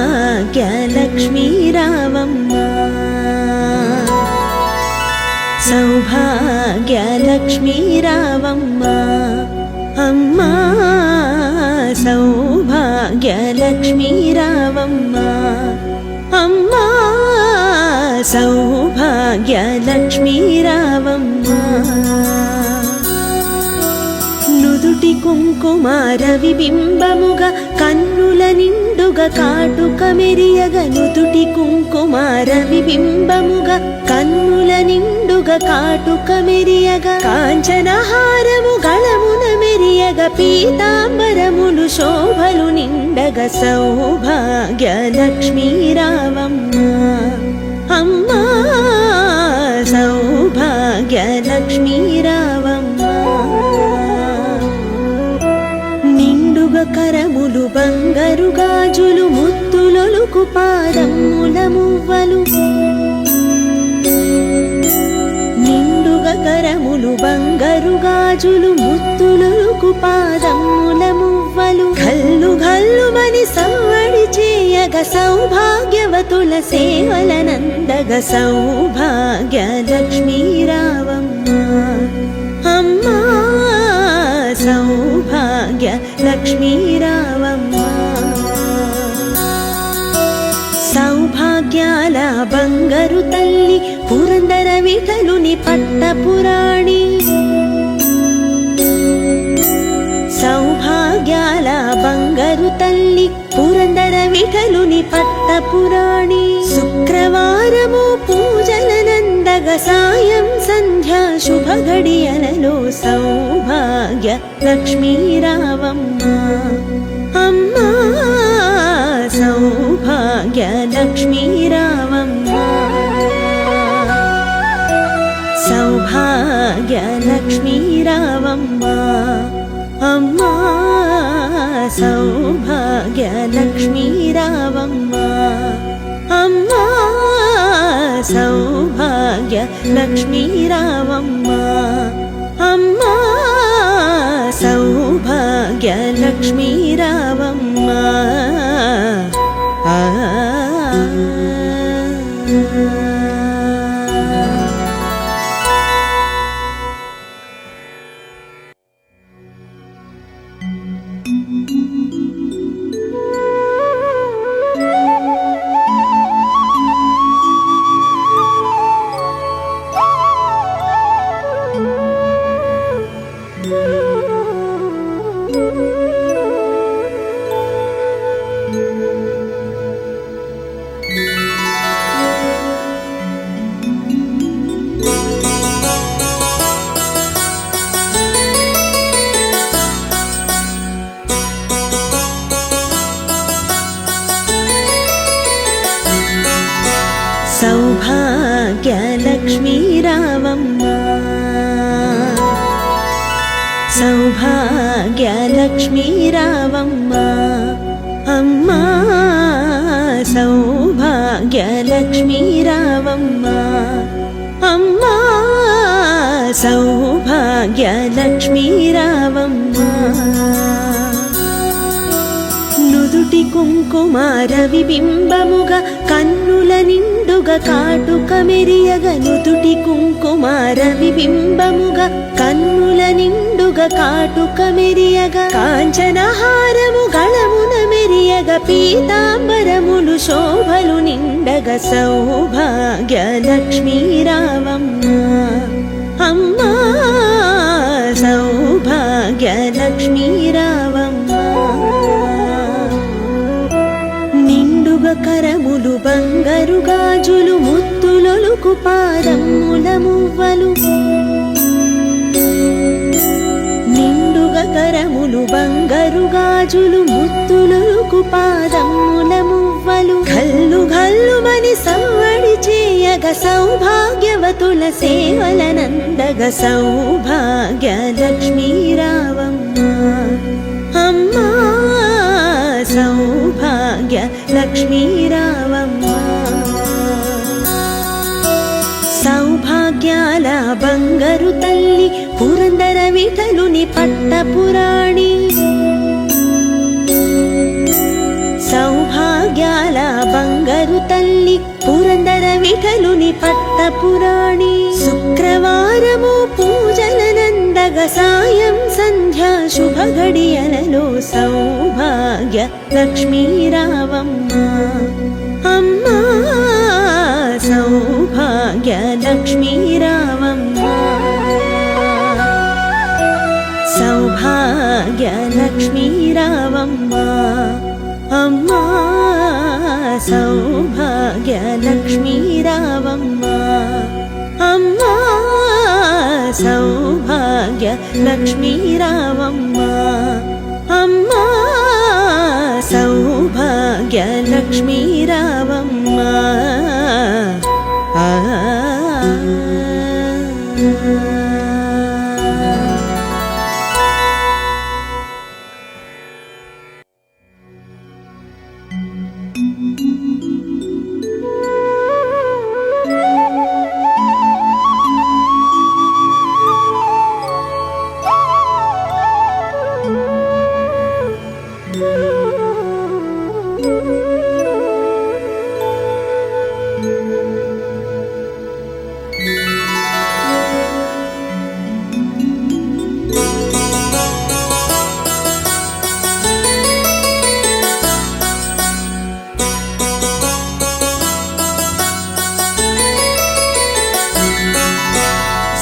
సౌభాగ్యలక్ష్మీ రావమ్మ సౌభాగ్యలక్ష్మీ రావమ్మ అమ్మా సౌభాగ్యలక్ష్మీ రావమ్మ అమ్మా సౌభాగ్యలక్ష్మీ రావమ్మ నుదుటి కుంకుమార విబింబముగా కన్నుల నిండుగా కాటుక మెరియగ నుదుటి కుంకుమార విబింబముగా కన్నుల నిండుగా కాటుక మెరియగ కాంచనహారము గళమున మెరియగ పీతాంబరములు శోభలు నిండగ సౌభాగ్యలక్ష్మీ రావమ్మ అమ్మా సౌభాగ్యలక్ష్మీ రావమ్మ కరములు బంగారు గాజులు ముత్తులొలుకు పాదముల మువ్వలు నిండుగా కరములు బంగారు గాజులు ముత్తులొలుకు పాదముల మువ్వలు గల్లు గల్లుమని సవ్వడి చేయగ సౌభాగ్యవతుల సేవలనందగ సౌభాగ్యలక్ష్మీ రావమ్మ అమ్మా సౌభాగ్యలక్ష్మీ రావమ్మ సౌభాగ్యాల బంగారు తల్లి పురందర విఠలుని పట్టపురాణి సౌభాగ్యాల బంగారు తల్లి పురందర విఠలుని పట్టపురాణి శుక్రవారము పూజలనందగ సాయం సంధ్యా శుభ గడియలలో సౌభాగ్య లక్ష్మీ రావమ్మ అమ్మా సౌభాగ్య లక్ష్మీ రావమ్మ సౌభాగ్య లక్ష్మీ రావమ్మ అమ్మా సౌభాగ్య లక్ష్మీ రావమ్మ అమ్మా సౌభాగ్య లక్ష్మీ రావమ్మ అమ్మా సౌభాగ్య లక్ష్మీ రావమ్మ సౌభాగ్యలక్ష్మీ రావమ్మ సౌభాగ్యలక్ష్మీ రావమ్మ అమ్మా సౌభాగ్యలక్ష్మీ రావమ్మ అమ్మా సౌభాగ్యలక్ష్మీ రావమ్మ నుదుటి కుంకుమార విబింబముగా కన్నుల నిండుగా కాటుక మెరియగ నుదుటి కుంకుమార విబింబముగా కన్నుల నిండుగా కాటుక మెరియగ కాంచనహారము గళమున మెరియగ పీతాంబరములు శోభలు నిండగ సౌభాగ్యలక్ష్మీ రావమ్మ అమ్మా సౌభాగ్యలక్ష్మీ రావమ్మ కరములు బంగారు గాజులు ముత్తులొలుకు పాదముల మువ్వలు బంగారు గాజులు ముత్తులొలుకు పాదముల మువ్వలు ఘల్లు ఘల్లుమని సవ్వడి చేయగ సౌభాగ్యవతుల సేవలనందగ సౌభాగ్య లక్ష్మీ రావమ్మ అమ్మా సౌభాగ్య లక్ష్మీ రావమ్మ సౌభాగ్యాల బంగారు తల్లి పురందర విఠలుని పట్టపురాణి సౌభాగ్యాల బంగారు తల్లి పురందర విఠలుని పట్టపురాణి శుక్రవారము పూజలనందగ సాయం సంధ్యా శుభ గడియలలో సౌభాగ్య లక్ష్మీ రావమ్మ అమ్మా సౌభాగ్య లక్ష్మీ రావమ్మ సౌభాగ్య లక్ష్మీ రావమ్మ అమ్మా సౌభాగ్య లక్ష్మీ రావమ్మ అమ్మా సౌభాగ్య లక్ష్మీ రావమ్మ అమ్మా సౌభాగ్య లక్ష్మీ రావమ్మ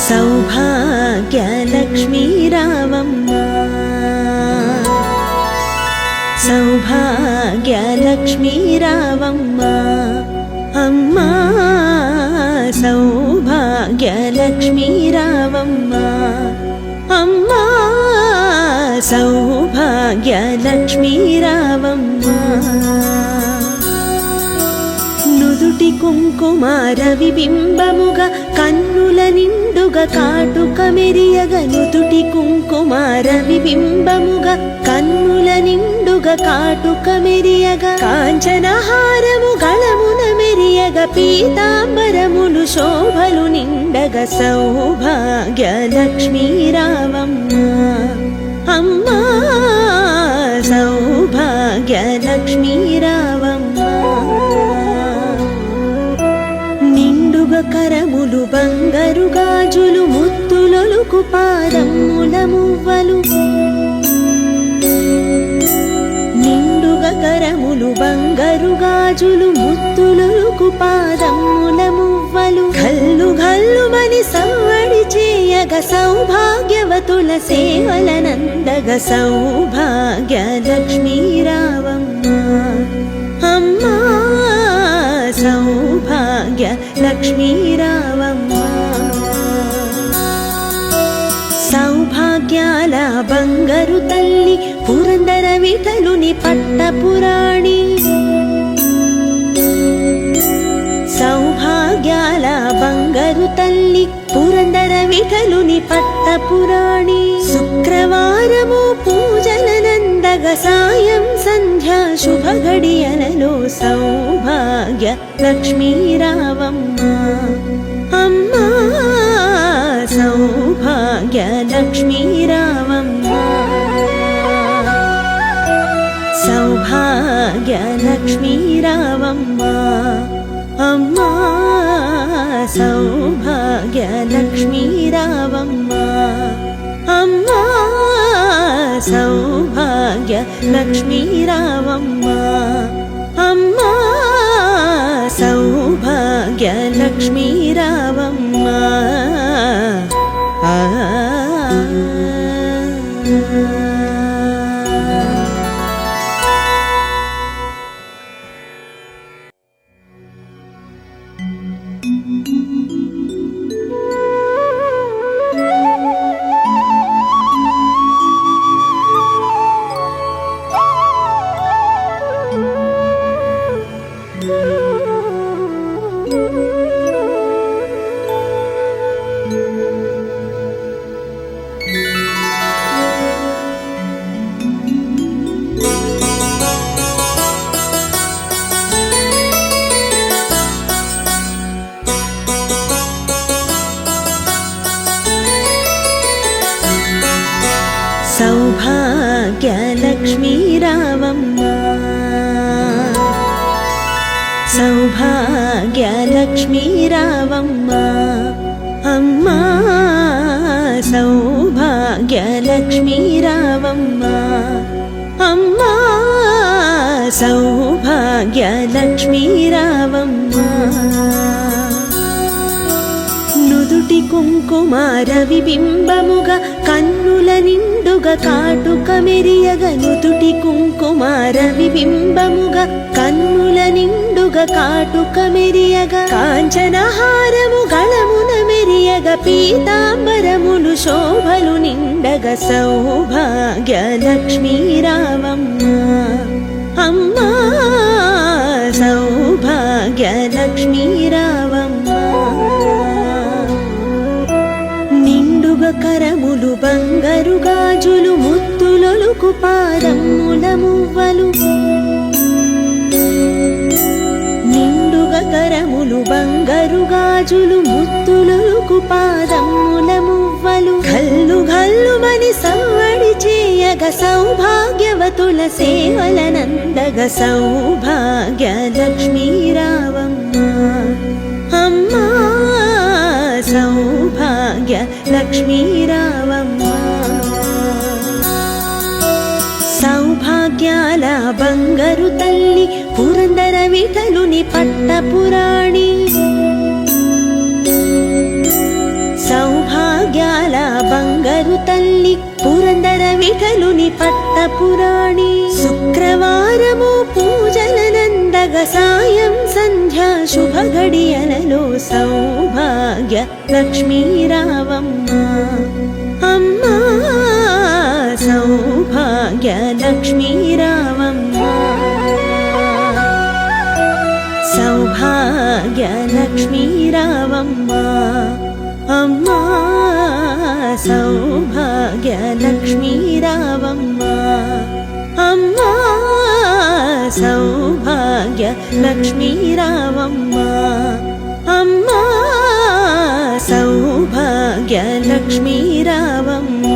సౌభాగ్య లక్ష్మీ రావమ్మ సౌభాగ్య లక్ష్మీ రావమ్మ అమ్మా సౌభాగ్య లక్ష్మీ రావమ్మ అమ్మా సౌభాగ్య లక్ష్మీ రావమ్మ నుదుటి కుంకుమార విబింబముగా కన్నుల నిండుగా కాటుక మెరియగ నుదుటి కుంకుమార విబింబముగా కన్నుల నిండుగా కాటుక మెరియగ కాంచనహారము గళమున మెరియగ పీతాంబరములు శోభలు నిండగ సౌభాగ్య లక్ష్మీ రావమ్మ అమ్మా సౌభాగ్య లక్ష్మీ రావమ్మ నిండుగా కరములు బంగారు గాజులు ముత్తులొలుకు పాదముల మువ్వలు నిండుగా కరములు బంగారు గాజులు ముత్తులొలుకు పాదముల మువ్వలు ఘల్లు ఘల్లుమని సవ్వడి చేయగ సౌభాగ్యవతుల సేవలనందగ సౌభాగ్య లక్ష్మీ రావమ్మ అమ్మా సౌభాగ్య లక్ష్మీ రావమ్మ సౌభాగ్యాల బంగారు తల్లి పురందర విఠలుని పట్టపురాణి సౌభాగ్యాల బంగారు తల్లి పురందర విఠలుని పట్టపురాణి శుక్రవారము పూజలనందగ సాయం సంధ్యా శుభ గడియలలో సౌభాగ్య లక్ష్మీ రావమ్మ అమ్మా సౌభాగ్య లక్ష్మీ రావమ్మ సౌభాగ్య లక్ష్మీ రావమ్మ అమ్మా సౌభాగ్య లక్ష్మీ రావమ్మ అమ్మా సౌభాగ్య లక్ష్మీ రావమ్మ అమ్మా సౌభాగ్య లక్ష్మీ రావమ్మ సౌభాగ్యలక్ష్మీ రావమ్మ సౌభాగ్యలక్ష్మీ రావమ్మ అమ్మా సౌభాగ్యలక్ష్మీ రావమ్మ అమ్మా సౌభాగ్యలక్ష్మీ రావమ్మ నుదుటి కుంకుమార విబింబముగా కన్నుల నిండుగా కాటుక మెరియగ నుదుటి కుంకుమార విబింబముగా కన్నుల నిండుగా కాటుక మెరియగ కాంచనహారము గళమున మెరియగ పీతాంబరములు శోభలు నిండగ సౌభాగ్యలక్ష్మీ రావమ్మ అమ్మా సౌభాగ్యలక్ష్మీ రావమ్మ నిండుగా కరములు బంగారు గాజులు ముత్తులొలుకు పాదముల మువ్వలు నిండుగా కరములు బంగారు గాజులు ముత్తులొలుకు పాదముల మువ్వలు గల్లు గల్లుమని సవ్వడి చేయగ సౌభాగ్యవతుల సేవలనందగ సౌభాగ్యలక్ష్మీ రావమ్మ అమ్మా సౌభాగ్యలక్ష్మీ రావమ్మ సౌభాగ్యాల బంగారు తల్లి పురందర విఠలుని పట్టపురాణి సౌభాగ్యాల బంగారు తల్లి పురందర విఠలుని పట్టపురాణి శుక్రవారము పూజలనందగ సాయం సంధ్యా శుభ గడియలలో సౌభాగ్య లక్ష్మీ రావమ్మ అమ్మా సౌభాగ్య లక్ష్మీ రావమ్మ సౌభాగ్య లక్ష్మీ రావమ్మ అమ్మా సౌభాగ్య లక్ష్మీ రావమ్మ అమ్మా సౌభాగ్య లక్ష్మీ రావమ్మ అమ్మా సౌభాగ్య లక్ష్మీ రావమ్మ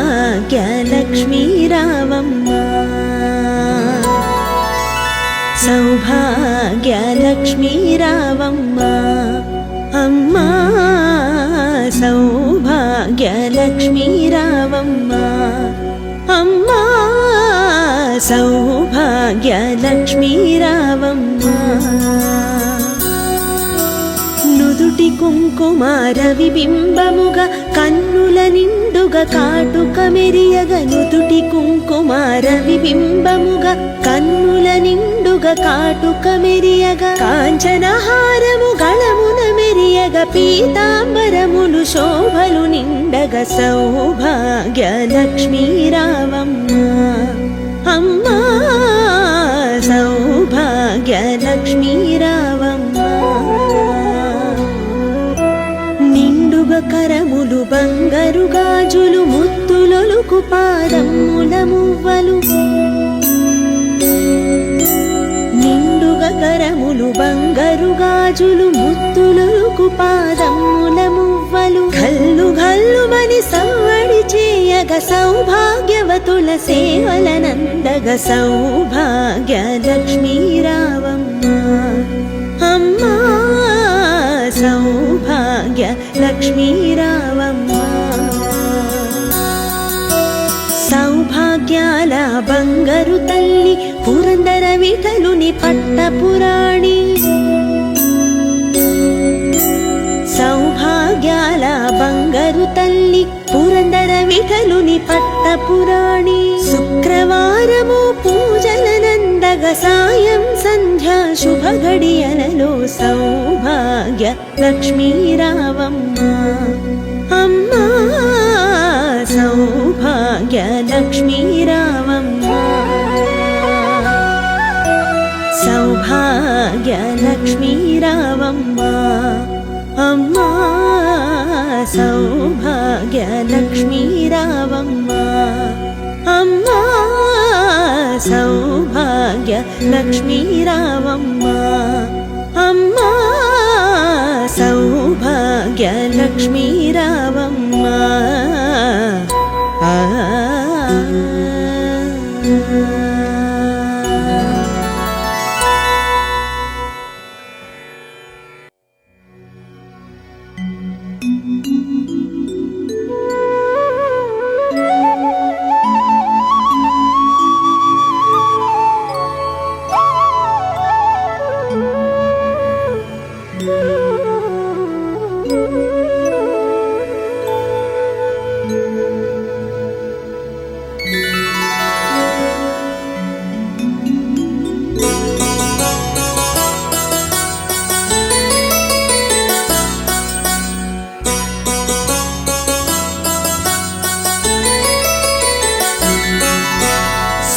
సౌభాగ్యలక్ష్మీ రావమ్మ సౌభాగ్యలక్ష్మీ రావమ్మ అమ్మా సౌభాగ్యలక్ష్మీ రావమ్మ అమ్మా సౌభాగ్యలక్ష్మీ రావమ్మ నుదుటి కుంకుమార విబింబముగా కన్నుల నిండుగా కాటుక మెరియగ నుదుటి కుంకుమార విబింబముగా కన్నుల నిండుగా కాటుక మెరియగ కాంచనహారము గళమున మెరియగ పీతాంబరములు శోభలు నిండగ సౌభాగ్యలక్ష్మీ రావమ్మ అమ్మా సౌభాగ్యలక్ష్మీ రావమ్మ నిండుగా కరములు బంగారు గాజులు ముత్తులొలుకు పాదముల మువ్వలు నిండుగా కరములు బంగారు గాజులు ముత్తులొలుకు పాదముల మువ్వలు గల్లు గల్లుమని సవ్వడి చేయగ సౌభాగ్యవతుల సేవలనందగ సౌభాగ్యలక్ష్మీ రావమ్మ అమ్మా సౌభాగ్యలక్ష్మీ రావమ్మ సౌభాగ్యాల బంగారు తల్లి పురందర విఠలుని పట్టపురాణి సౌభాగ్యాల వీటలుని పట్టపురాణి శుక్రవారము పూజలనందగ సాయం సంధ్యా శుభ గడియలలో సౌభాగ్య లక్ష్మీ రావమ్మ అమ్మా సౌభాగ్య లక్ష్మీ రావమ్మ సౌభాగ్య లక్ష్మీ రావమ్మ అమ్మా సౌభాగ్య లక్ష్మీ రావమ్మ అమ్మా సౌభాగ్య లక్ష్మీ రావమ్మ అమ్మా సౌభాగ్య లక్ష్మీ రావమ్మ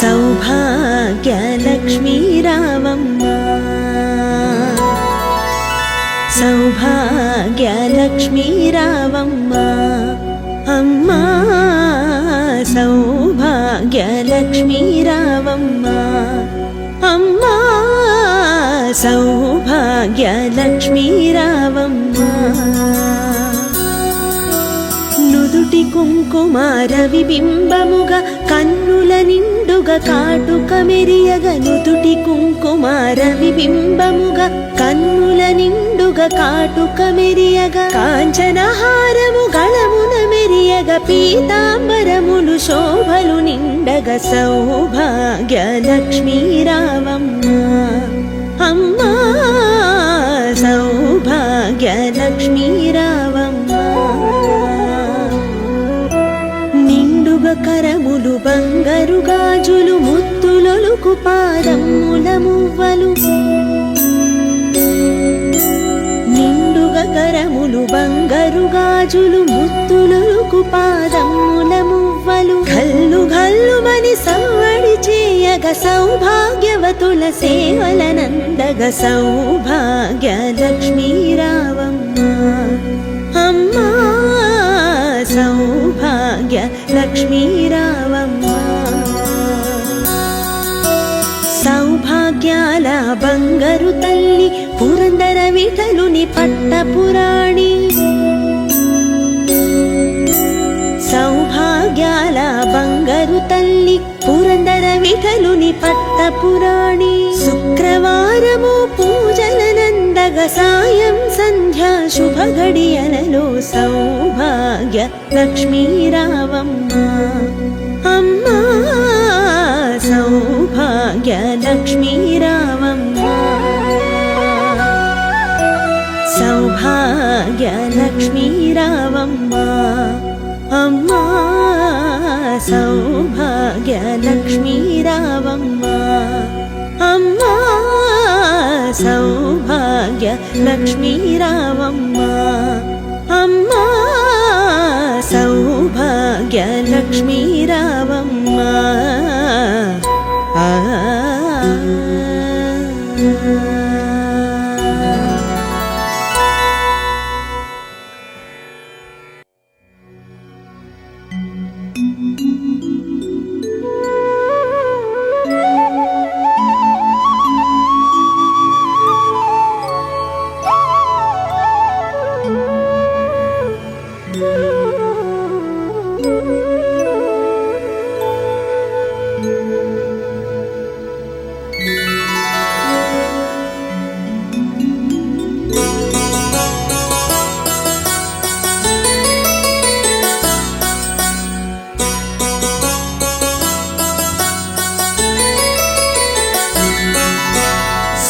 సౌభాగ్య లక్ష్మీ రావమ్మ సౌభాగ్య లక్ష్మీ రావమ్మ అమ్మా సౌభాగ్య లక్ష్మీ రావమ్మ అమ్మా సౌభాగ్య లక్ష్మీ రావమ్మ నుదుటి కుంకుమార విబింబముగా కన్నుల నిండుగా కాటుక మెరియగ నుదుటి కుంకుమార విబింబముగా కన్నుల నిండుగా కాటుక మెరియగ కాంచనహారము గళమున మెరియగ పీతాంబరములు శోభలు నిండగ సౌభాగ్య లక్ష్మీ రావమ్మ అమ్మా సౌభాగ్య లక్ష్మీ రావమ్మ కరములు బంగారు గాజులు ముత్తులొలుకు పాదముల మువ్వలు నిండుగా కరములు బంగారు గాజులు ముత్తులొలుకు పాదముల మువ్వలు గల్లు గల్లుమని సవ్వడి చేయగ సౌభాగ్యవతుల సేవలనందగ సౌభాగ్య లక్ష్మీ రావమ్మ అమ్మా సౌభాగ్య లక్ష్మీ రావమ్మ సౌభాగ్యాల బంగారు తల్లి పురందర విఠలుని పట్టపురాణి సౌభాగ్యాల బంగారు తల్లి పురందర విఠలుని పట్టపురాణి శుక్రవారము పూజలనందగ సాయం సంధ్యా శుభ గడియలలో సౌభాగ్య లక్ష్మీ రావమ్మ అమ్మా సౌభాగ్య లక్ష్మీ రావమ్మ సౌభాగ్య లక్ష్మీ రావమ్మ అమ్మా సౌభాగ్య లక్ష్మీ రావమ్మ అమ్మా సౌభాగ్య లక్ష్మీ రావమ్మ అమ్మా సౌభాగ్య లక్ష్మీ రావమ్మ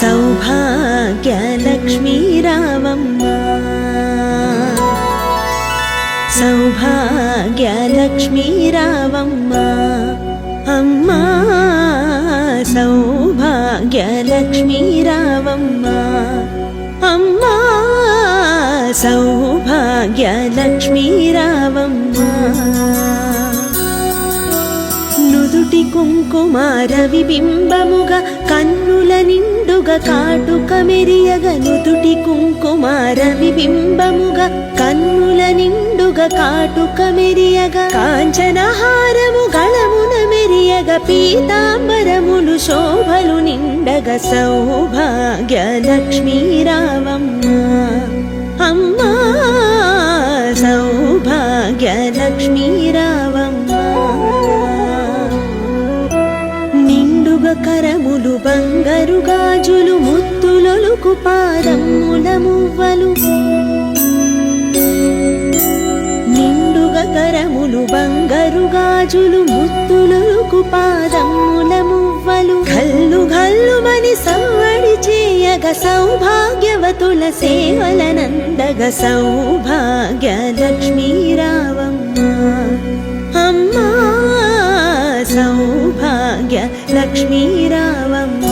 సౌభాగ్య లక్ష్మీ రావమ్మ సౌభాగ్యలక్ష్మీ రావమ్మ అమ్మా సౌభాగ్యలక్ష్మీ రావమ్మ అమ్మా సౌభాగ్యలక్ష్మీ రావమ్మ నుదుటి కుంకుమార విబింబముగా కన్నుల నిండుగా కాటుక మెరియగ నుదుటి కుంకుమార విబింబముగా కన్నుల నిండుగా కాటుక మెరియగ కాంచనహారము గళమున మెరియగ పీతాంబరములు శోభలు నిండగ సౌభాగ్యలక్ష్మీ రావమ్మ అమ్మా సౌభాగ్యలక్ష్మీ రావమ్మ నిండుగా కరములు బంగారు గాజులు ముత్తులొలుకు పాదముల మువ్వలు నిండుగా కరములు బంగారు గాజులు ముత్తులొలుకు పాదముల మువ్వలు గల్లు గల్లుమని సవ్వడి చేయగ సౌభాగ్యవతుల సేవలనందగ సౌభాగ్యలక్ష్మీ రావమ్మ అమ్మా సౌభాగ్యలక్ష్మీ రావమ్మ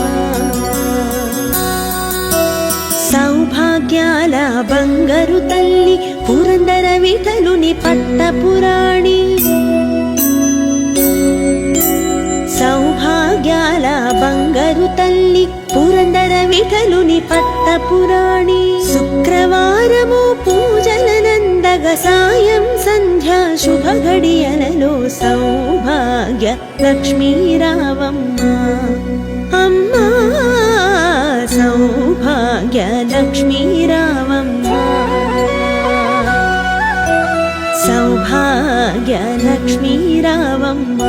సౌభాగ్యాల బంగారు తల్లి పురందర విఠలుని పట్టపురాణి సౌభాగ్యాల బంగారు తల్లి పురందర విఠలుని పట్టపురాణి శుక్రవారము పూజలనందగ సాయం సంధ్యా శుభ గడియలలో సౌభాగ్యలక్ష్మీ రావమ్మ అమ్మా సౌభాగ్యలక్ష్మీ రావమ్మ సౌభాగ్యలక్ష్మీ రావమ్మ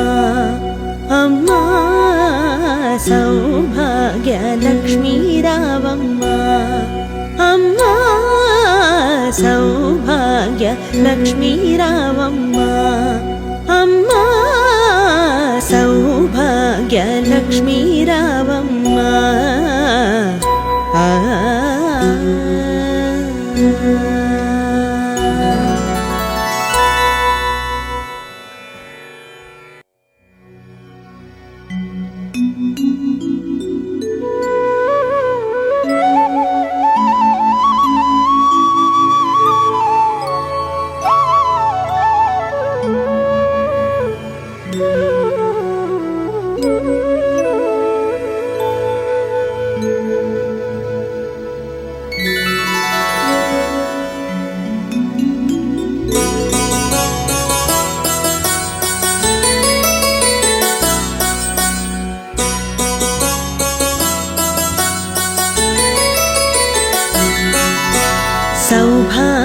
అమ్మా సౌభాగ్యలక్ష్మీ రావమ్మ అమ్మా సౌభాగ్యలక్ష్మీ రావమ్మ అమ్మా సౌభాగ్యలక్ష్మీ రావమ్మ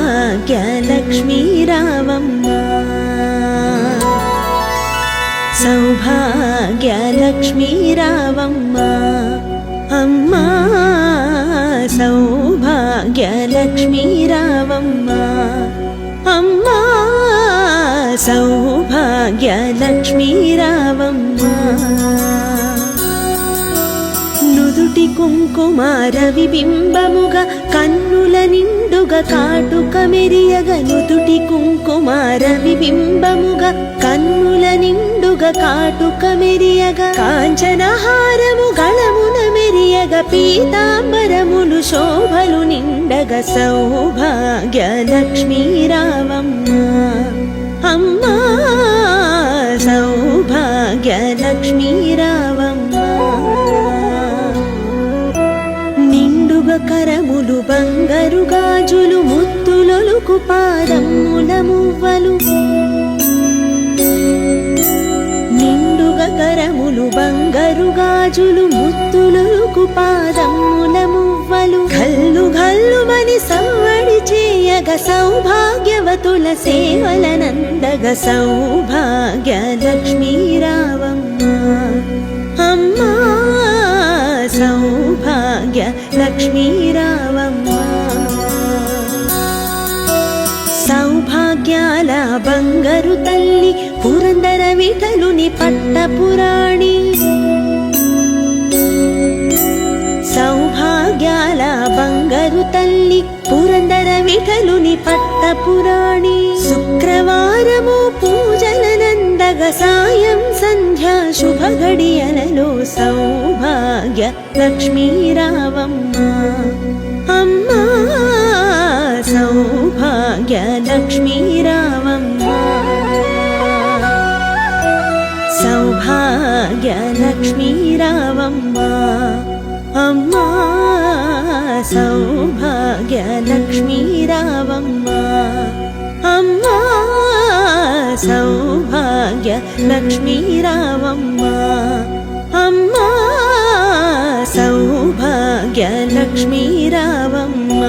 సౌభాగ్యలక్ష్మీ రావమ్మ సౌభాగ్యలక్ష్మీ రావమ్మ అమ్మా సౌభాగ్యలక్ష్మీ రావమ్మ అమ్మా సౌభాగ్యలక్ష్మీ రావమ్మ నుదుటి కుంకుమార విబింబముగా కన్నుల నిండుగా కాటుక మెరియగ నుదుటి కుంకుమార విబింబముగా కన్నుల నిండుగా కాటుక మెరియగ కాంచనహారము గళమున మెరియగ పీతాంబరములు శోభలు నిండగ సౌభాగ్యలక్ష్మీ రావమ్మ అమ్మా సౌభాగ్యలక్ష్మీ రావమ్మ నిండుగా కరములు బంగారు గాజులు ముత్తులొలుకు పాదముల మువ్వలు నిండుగా కరములు బంగారు గాజులు ముత్తులొలుకు పాదముల మువ్వలు గల్లు గల్లుమని సవ్వడి చేయగ సౌభాగ్యవతుల సేవలనందగ సౌభాగ్యలక్ష్మీ రావమ్మ అమ్మా సౌభాగ్యలక్ష్మీ రావమ్మ సౌభాగ్యాల బంగారు తల్లి పురందర విఠలుని పట్టపురాణి సౌభాగ్యాల బంగారు తల్లి పురందర విఠలుని పట్టపురాణి శుక్రవారం సాయం సంధ్యా శుభ గడియలలో సౌభాగ్య లక్ష్మీ రావమ్మ అమ్మా సౌభాగ్య లక్ష్మీ రావమ్మ సౌభాగ్య లక్ష్మీ రావమ్మ అమ్మా సౌభాగ్య లక్ష్మీ రావమ్మ అమ్మా సౌభాగ్య లక్ష్మీ రావమ్మ అమ్మా సౌభాగ్య లక్ష్మీ రావమ్మ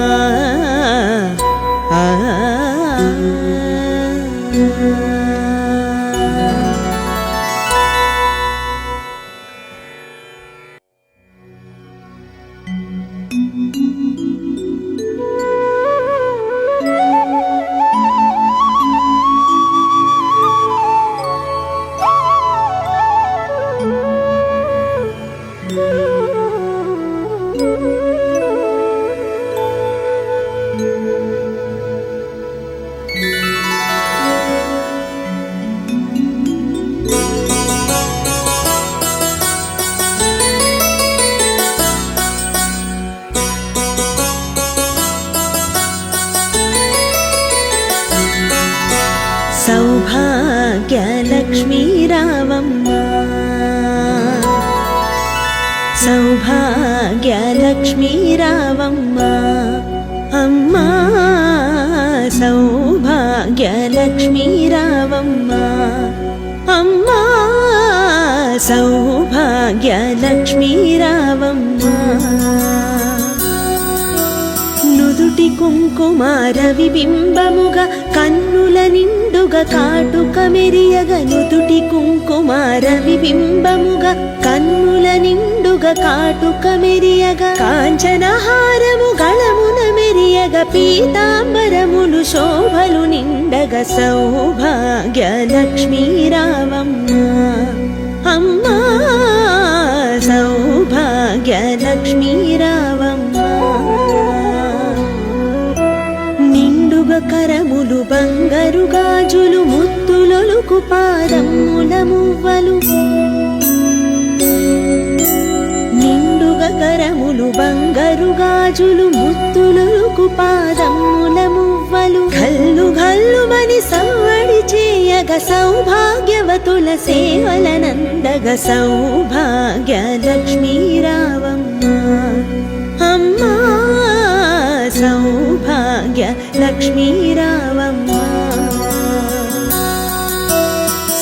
సౌభాగ్య లక్ష్మీ రావమ్మ సౌభాగ్య లక్ష్మీ రావమ్మ అమ్మా సౌభాగ్య లక్ష్మీ రావమ్మ అమ్మా సౌభాగ్య లక్ష్మీ రావమ్మ నుదుటి కుంకుమార విబింబముగా కన్నుల నిండుగా కాటుక మెరియగ నుదుటి కుంకుమార విబింబముగా కన్నుల నిండుగా కాటుక మెరియగ కాంచనహారము గళమున మెరియగ పీతాంబరములు శోభలు నిండగ సౌభాగ్య లక్ష్మీ రావమ్మ అమ్మా సౌభాగ్య లక్ష్మీ రావమ్మ నిండుగా కరములు బంగారు గాజులు ముత్తులొలుకు పాదముల మువ్వలు నిండుగా కరములు బంగారు గాజులు ముత్తులొలుకు పాదముల మువ్వలు గల్లు గల్లుమని సవ్వడి చేయగ సౌభాగ్యవతుల సేవలనందగ సౌభాగ్య లక్ష్మీ రావమ్మ అమ్మా సౌభాగ్య లక్ష్మీ రావమ్మ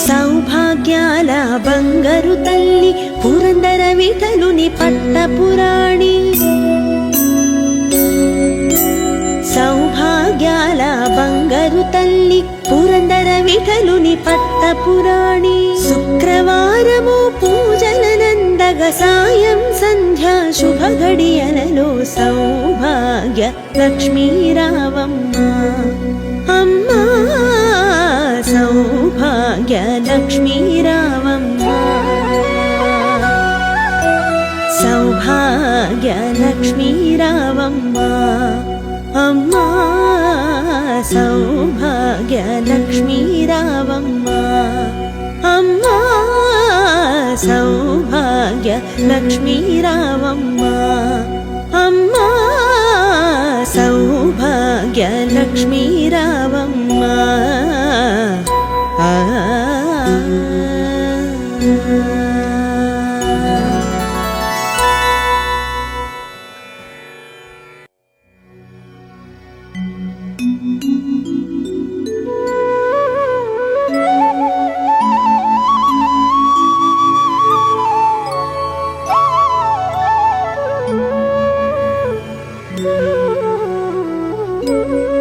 సౌభాగ్యాల బంగారు తల్లి పురందర విఠలుని పట్టపురాణి సౌభాగ్యాల బంగారు తల్లి పురందర విఠలుని పట్టపురాణి శుక్రవారము పూజలనందగ సాయం సంధ్యా శుభ గడియలలో సౌభాగ్య లక్ష్మీ రావమ్మ అమ్మా సౌభాగ్య లక్ష్మీ రావమ్మ సౌభాగ్య లక్ష్మీ రావమ్మ అమ్మా సౌభాగ్య లక్ష్మీ రావమ్మ అమ్మా సౌభాగ్య లక్ష్మీ రావమ్మ అమ్మా సౌభాగ్య లక్ష్మీ రావమ్మ Thank you.